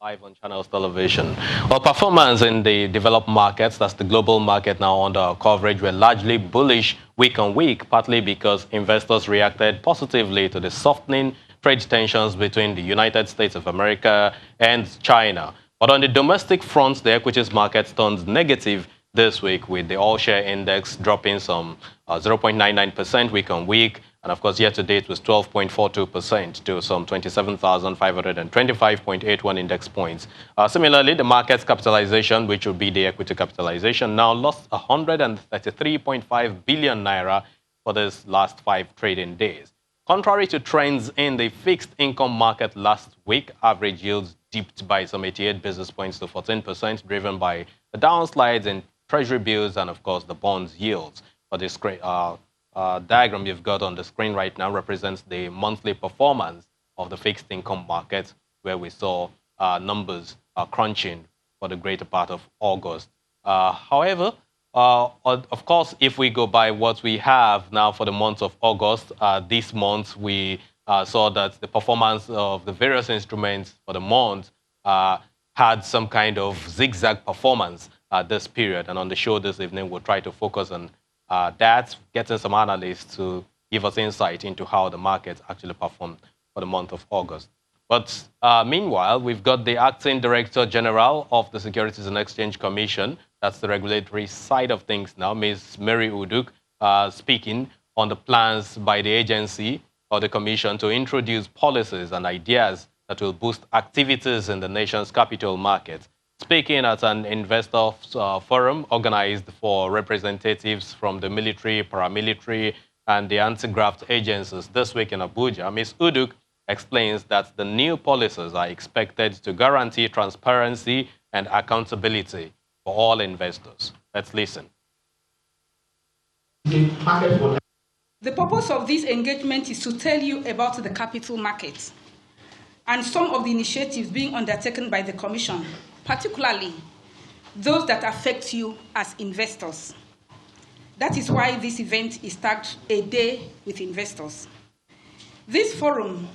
live on Channels Television. Well, performance in the developed markets, that's the global market now under our coverage, were largely bullish week on week, partly because investors reacted positively to the softening trade tensions between the United States of America and China. But on the domestic front, the equities market turned negative this week with the all-share index dropping some 0.99% week on week. And of course, year to date was 12.42% to some 27,525.81 index points. Similarly, the market's capitalization, which would be the equity capitalization, now lost 133.5 billion naira for this last 5 trading days. Contrary to trends in the fixed income market last week, average yields dipped by some 88 basis points to 14%, driven by the downslides in treasury bills and, of course, the bonds yields. For this diagram you've got on the screen right now represents the monthly performance of the fixed income market, where we saw numbers crunching for the greater part of August. However, of course, if we go by what we have now for the month of August, this month we saw that the performance of the various instruments for the month had some kind of zigzag performance this period. And on the show this evening, we'll try to focus on that, getting some analysts to give us insight into how the market actually performed for the month of August. But meanwhile, we've got the Acting Director General of the Securities and Exchange Commission, that's the regulatory side of things now, Ms. Mary Uduk, speaking on the plans by the agency or the Commission to introduce policies and ideas that will boost activities in the nation's capital market. Speaking at an investor forum organized for representatives from the military, paramilitary, and the anti-graft agencies this week in Abuja, Ms. Uduk explains that the new policies are expected to guarantee transparency and accountability for all investors. Let's listen. The purpose of this engagement is to tell you about the capital markets and some of the initiatives being undertaken by the Commission, particularly those that affect you as investors. That is why this event is tagged A Day with Investors. This forum,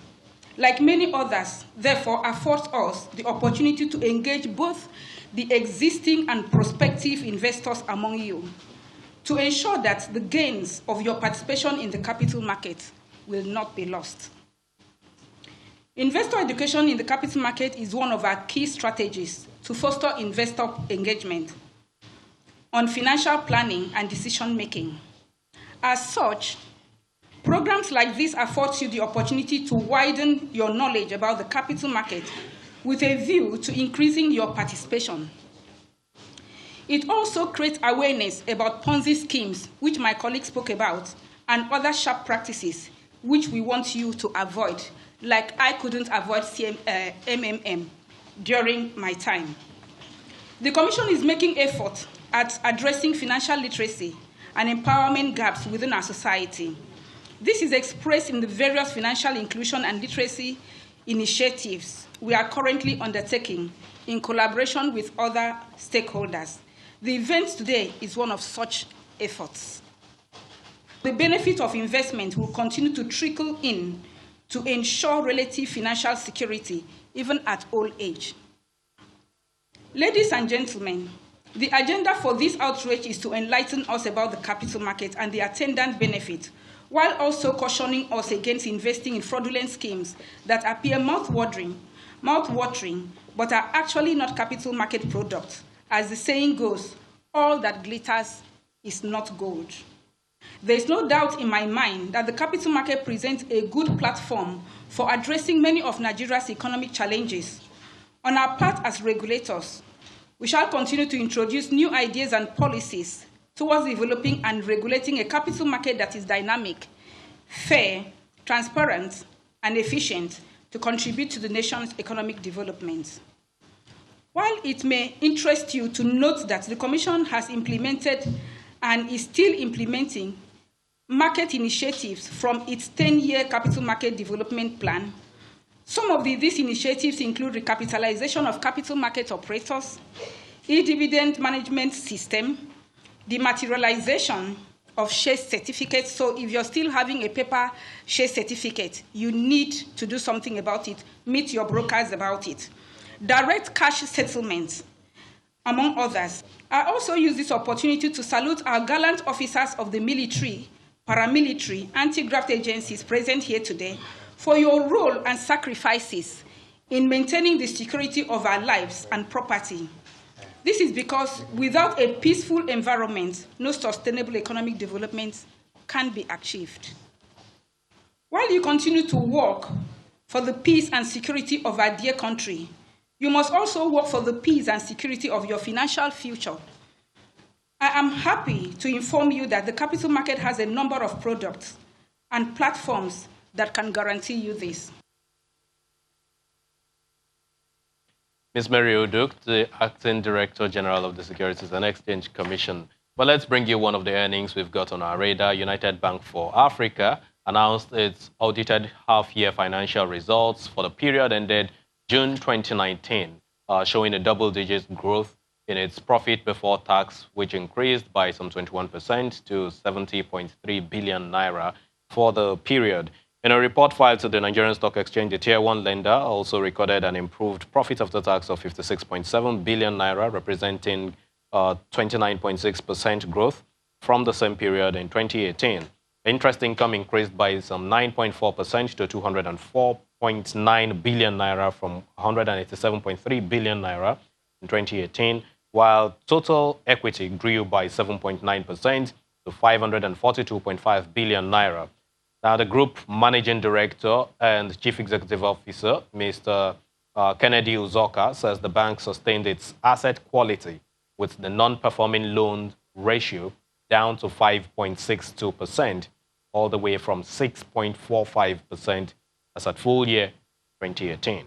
like many others, therefore affords us the opportunity to engage both the existing and prospective investors among you to ensure that the gains of your participation in the capital market will not be lost. Investor education in the capital market is one of our key strategies to foster investor engagement on financial planning and decision-making. As such, programs like this afford you the opportunity to widen your knowledge about the capital market with a view to increasing your participation. It also creates awareness about Ponzi schemes, which my colleague spoke about, and other sharp practices, which we want you to avoid, like I couldn't avoid MMM during my time. The Commission is making effort at addressing financial literacy and empowerment gaps within our society. This is expressed in the various financial inclusion and literacy initiatives we are currently undertaking in collaboration with other stakeholders. The event today is one of such efforts. The benefit of investment will continue to trickle in to ensure relative financial security, even at old age. Ladies and gentlemen, the agenda for this outreach is to enlighten us about the capital market and the attendant benefit, while also cautioning us against investing in fraudulent schemes that appear mouth-watering, but are actually not capital market products. As the saying goes, all that glitters is not gold. There is no doubt in my mind that the capital market presents a good platform for addressing many of Nigeria's economic challenges. On our part as regulators, we shall continue to introduce new ideas and policies towards developing and regulating a capital market that is dynamic, fair, transparent, and efficient to contribute to the nation's economic development. While it may interest you to note that the Commission has implemented and is still implementing market initiatives from its 10-year capital market development plan, some of these initiatives include recapitalization of capital market operators, e-dividend management system, dematerialization of share certificates. So if you're still having a paper share certificate, you need to do something about it. Meet your brokers about it. direct cash settlements, among others. I also use this opportunity to salute our gallant officers of the military, paramilitary, anti-graft agencies present here today for your role and sacrifices in maintaining the security of our lives and property. This is because without a peaceful environment, no sustainable economic development can be achieved. While you continue to work for the peace and security of our dear country, you must also work for the peace and security of your financial future. I am happy to inform you that the capital market has a number of products and platforms that can guarantee you this. Ms. Mary Oduk, the Acting Director General of the Securities and Exchange Commission. But let's bring you one of the earnings we've got on our radar. United Bank for Africa announced its audited half-year financial results for the period ended June 2019, showing a double-digit growth in its profit before tax, which increased by some 21% to 70.3 billion naira for the period. In a report filed to the Nigerian Stock Exchange, the Tier 1 lender also recorded an improved profit after tax of 56.7 billion naira, representing 29.6% growth from the same period in 2018. Interest income increased by some 9.4% to 204.9 billion naira from 187.3 billion naira in 2018, while total equity grew by 7.9% to 542.5 billion naira. Now, the Group Managing Director and Chief Executive Officer, Mr. Kennedy Uzoka, says the bank sustained its asset quality with the non-performing loan ratio down to 5.62%, all the way from 6.45% as at full year 2018.